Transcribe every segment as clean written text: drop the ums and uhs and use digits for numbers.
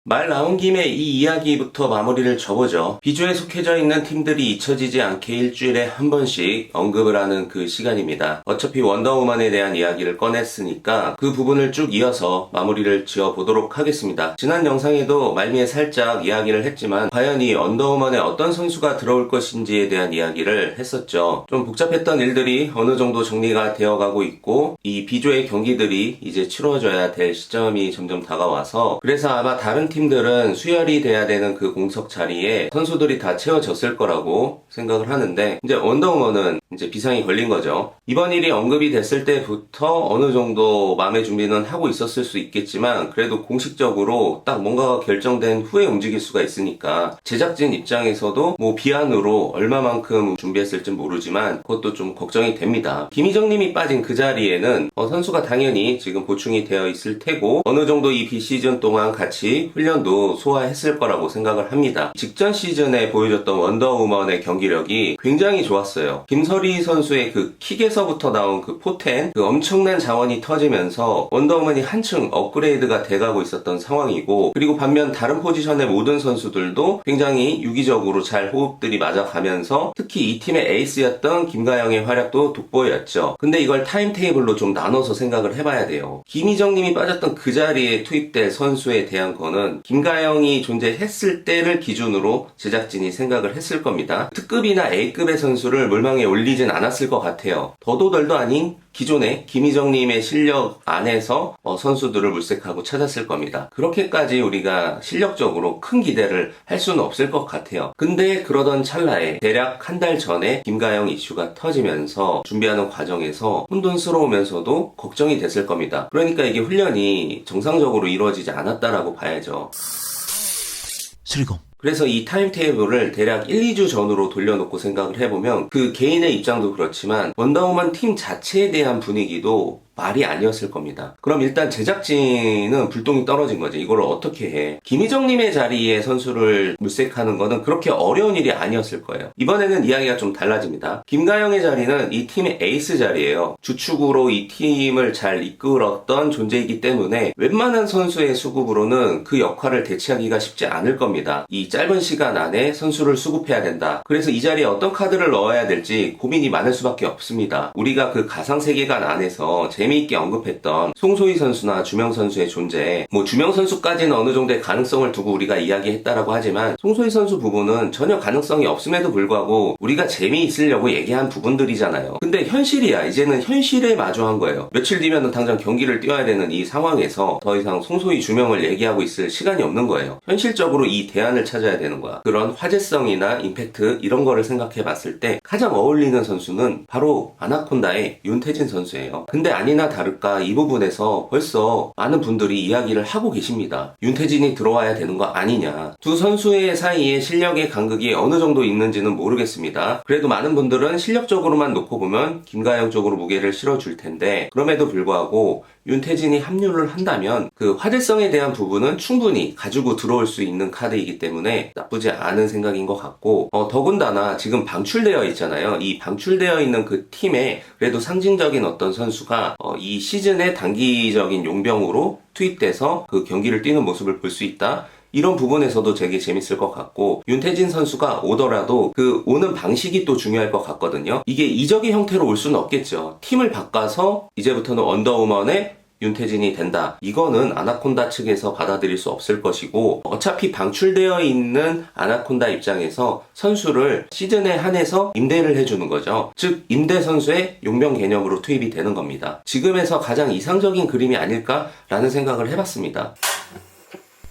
말 나온 김에 이 이야기부터 마무리를 줘보죠. 비조에 속해져 있는 팀들이 잊혀지지 않게 일주일에 한 번씩 언급을 하는 그 시간입니다. 어차피 원더우먼에 대한 이야기를 꺼냈으니까 그 부분을 쭉 이어서 마무리를 지어보도록 하겠습니다. 지난 영상에도 말미에 살짝 이야기를 했지만 과연 이 원더우먼에 어떤 선수가 들어올 것인지에 대한 이야기를 했었죠. 좀 복잡했던 일들이 어느 정도 정리가 되어가고 있고 이 비조의 경기들이 이제 치러져야 될 시점이 점점 다가와서 그래서 아마 다른 팀들은 수혈이 돼야 되는 그 공석 자리에 선수들이 다 채워졌을 거라고 생각을 하는데 이제 원더우먼은 이제 비상이 걸린 거죠. 이번 일이 언급이 됐을 때부터 어느 정도 마음의 준비는 하고 있었을 수 있겠지만 그래도 공식적으로 딱 뭔가가 결정된 후에 움직일 수가 있으니까 제작진 입장에서도 뭐 비안으로 얼마만큼 준비했을지 모르지만 그것도 좀 걱정이 됩니다. 김희정님이 빠진 그 자리에는 선수가 당연히 지금 보충이 되어 있을 테고 어느 정도 이 비시즌 동안 같이 훈련도 소화했을 거라고 생각을 합니다. 직전 시즌에 보여줬던 원더우먼의 경기력이 굉장히 좋았어요. 김설희 선수의 그 킥에서부터 나온 그 포텐, 그 엄청난 자원이 터지면서 원더우먼이 한층 업그레이드가 돼가고 있었던 상황이고 그리고 반면 다른 포지션의 모든 선수들도 굉장히 유기적으로 잘 호흡들이 맞아가면서 특히 이 팀의 에이스였던 김가영의 활약도 돋보였죠. 근데 이걸 타임테이블로 좀 나눠서 생각을 해봐야 돼요. 김희정님이 빠졌던 그 자리에 투입될 선수에 대한 거는 김가영이 존재했을 때를 기준으로 제작진이 생각을 했을 겁니다. 특급이나 A급의 선수를 물망에 올리진 않았을 것 같아요. 더도 덜도 아닌 기존의 김희정님의 실력 안에서 선수들을 물색하고 찾았을 겁니다. 그렇게까지 우리가 실력적으로 큰 기대를 할 수는 없을 것 같아요. 근데 그러던 찰나에 대략 한 달 전에 김가영 이슈가 터지면서 준비하는 과정에서 혼돈스러우면서도 걱정이 됐을 겁니다. 그러니까 이게 훈련이 정상적으로 이루어지지 않았다라고 봐야죠. 슬금. 그래서 이 타임테이블을 대략 1, 2주 전으로 돌려놓고 생각을 해보면 그 개인의 입장도 그렇지만 원더우먼 팀 자체에 대한 분위기도 말이 아니었을 겁니다. 그럼 일단 제작진은 불똥이 떨어진 거지. 이걸 어떻게 해? 김희정님의 자리에 선수를 물색하는 거는 그렇게 어려운 일이 아니었을 거예요. 이번에는 이야기가 좀 달라집니다. 김가영의 자리는 이 팀의 에이스 자리예요. 주축으로 이 팀을 잘 이끌었던 존재이기 때문에 웬만한 선수의 수급으로는 그 역할을 대체하기가 쉽지 않을 겁니다. 이 짧은 시간 안에 선수를 수급해야 된다. 그래서 이 자리에 어떤 카드를 넣어야 될지 고민이 많을 수밖에 없습니다. 우리가 그 가상세계관 안에서 재미있게 언급했던 송소희 선수나 주명 선수의 존재, 뭐 주명 선수까지는 어느 정도의 가능성을 두고 우리가 이야기했다라고 하지만 송소희 선수 부분은 전혀 가능성이 없음에도 불구하고 우리가 재미있으려고 얘기한 부분들이잖아요. 근데 현실이야. 이제는 현실에 마주한 거예요. 며칠 뒤면은 당장 경기를 뛰어야 되는 이 상황에서 더 이상 송소희 주명을 얘기하고 있을 시간이 없는 거예요. 현실적으로 이 대안을 찾아야 되는 거야. 그런 화제성이나 임팩트 이런 거를 생각해 봤을 때 가장 어울리는 선수는 바로 아나콘다의 윤태진 선수예요. 근데 아니나 다를까 이 부분에서 벌써 많은 분들이 이야기를 하고 계십니다. 윤태진이 들어와야 되는 거 아니냐. 두 선수의 사이에 실력의 간극이 어느 정도 있는지는 모르겠습니다. 그래도 많은 분들은 실력적으로만 놓고 보면 김가영 쪽으로 무게를 실어줄 텐데 그럼에도 불구하고 윤태진이 합류를 한다면 그 화제성에 대한 부분은 충분히 가지고 들어올 수 있는 카드이기 때문에 나쁘지 않은 생각인 것 같고 더군다나 지금 방출되어 있잖아요. 이 방출되어 있는 그 팀에 그래도 상징적인 어떤 선수가 이 시즌의 단기적인 용병으로 투입돼서 그 경기를 뛰는 모습을 볼 수 있다. 이런 부분에서도 되게 재밌을 것 같고 윤태진 선수가 오더라도 그 오는 방식이 또 중요할 것 같거든요. 이게 이적의 형태로 올 수는 없겠죠. 팀을 바꿔서 이제부터는 언더우먼의 윤태진이 된다. 이거는 아나콘다 측에서 받아들일 수 없을 것이고 어차피 방출되어 있는 아나콘다 입장에서 선수를 시즌에 한해서 임대를 해주는 거죠. 즉 임대 선수의 용병 개념으로 투입이 되는 겁니다. 지금에서 가장 이상적인 그림이 아닐까라는 생각을 해봤습니다.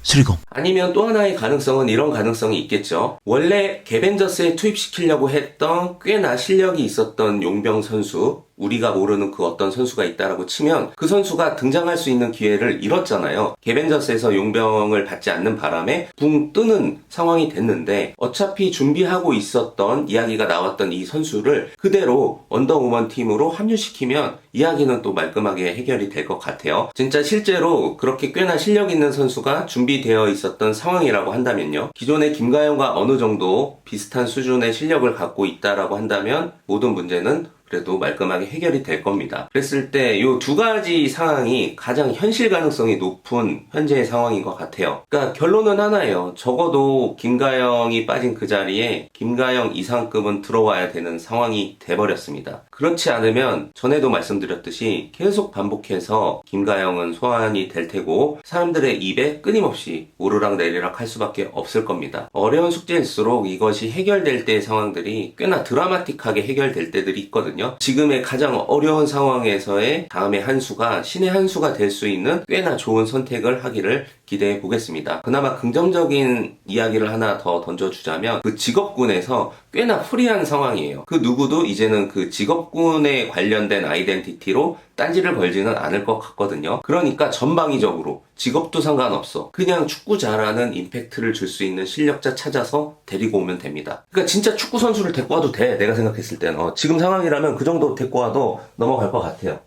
슬금. 아니면 또 하나의 가능성은 이런 가능성이 있겠죠. 원래 개벤저스에 투입시키려고 했던 꽤나 실력이 있었던 용병 선수, 우리가 모르는 그 어떤 선수가 있다라고 치면 그 선수가 등장할 수 있는 기회를 잃었잖아요. 개벤저스에서 용병을 받지 않는 바람에 붕 뜨는 상황이 됐는데 어차피 준비하고 있었던 이야기가 나왔던 이 선수를 그대로 언더우먼 팀으로 합류시키면 이야기는 또 말끔하게 해결이 될 것 같아요. 진짜 실제로 그렇게 꽤나 실력 있는 선수가 준비되어 있었던 상황이라고 한다면요. 기존의 김가영과 어느 정도 비슷한 수준의 실력을 갖고 있다라고 한다면 모든 문제는 그래도 말끔하게 해결이 될 겁니다. 그랬을 때 이 두 가지 상황이 가장 현실 가능성이 높은 현재의 상황인 것 같아요. 그러니까 결론은 하나예요. 적어도 김가영이 빠진 그 자리에 김가영 이상급은 들어와야 되는 상황이 돼버렸습니다. 그렇지 않으면 전에도 말씀드렸듯이 계속 반복해서 김가영은 소환이 될 테고 사람들의 입에 끊임없이 오르락 내리락 할 수밖에 없을 겁니다. 어려운 숙제일수록 이것이 해결될 때의 상황들이 꽤나 드라마틱하게 해결될 때들이 있거든요. 지금의 가장 어려운 상황에서의 다음의 한 수가 신의 한 수가 될 수 있는 꽤나 좋은 선택을 하기를 기대해 보겠습니다. 그나마 긍정적인 이야기를 하나 더 던져주자면 그 직업군에서 꽤나 프리한 상황이에요. 그 누구도 이제는 그 직업군에 관련된 아이덴티티로 딴지를 걸지는 않을 것 같거든요. 그러니까 전방위적으로 직업도 상관없어. 그냥 축구 잘하는 임팩트를 줄 수 있는 실력자 찾아서 데리고 오면 됩니다. 그러니까 진짜 축구 선수를 데리고 와도 돼. 내가 생각했을 때는. 지금 상황이라면 그 정도 데리고 와도 넘어갈 것 같아요.